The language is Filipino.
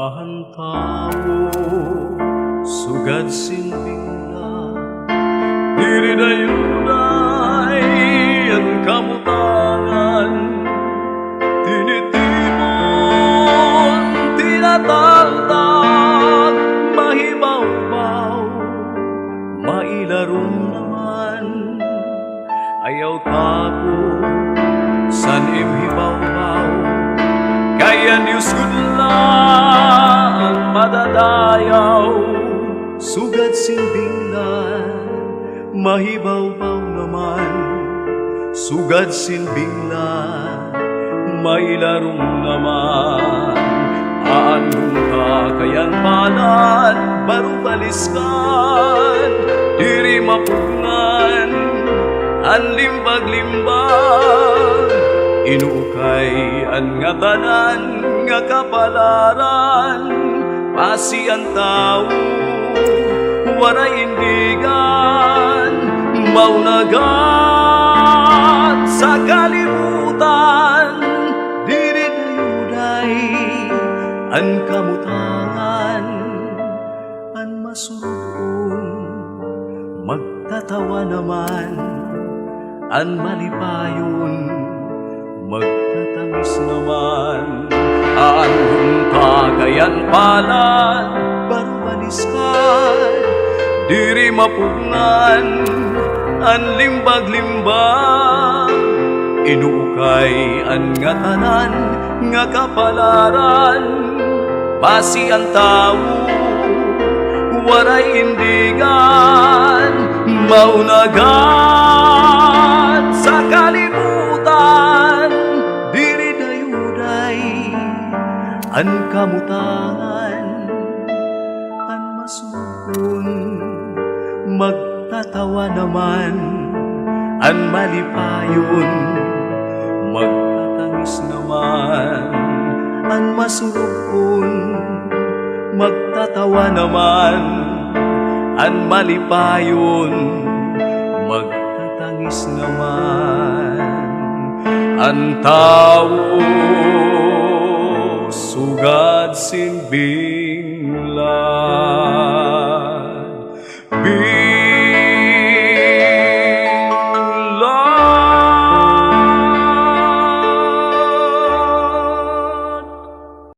Ahan tao, sugad sinbingla, diri dayunay ang kamutangan, tinitimon, tinataldag, mahibaw-baw, mailarom naman, ayaw tapo, san imhibaw-baw, kaya Diyos lang madadayaw, sugad sinbinglan, mahibaw-baw naman, sugad sinbinglan, mailarom naman. Aanong kayan palad, barubaliskan, diri mapungan, anlimbag-limbag, inukay ang nga tanan nga kapalaran, pasi ang tao, waray indigan, maunagan sa kalibutan, diri dayuday ang kamutangan, ang masurupon, magtatawa naman, ang malipayon, magtatamis naman. Anong kagayan palad, barubaliskan, diri mapungan, ang limbag-limbag, inukay ang nga tanan nga kapalaran, basi ang tao, waray indigan, maunagan sa kalibutan, diri dayuday ang kamutangan, ang masukon, magtatawa naman, ang malipayon, magtatangis naman, ang masurupon, magtatawa naman, ang malipayon, magtatangis naman. Ang tao, sugad sinbinglan.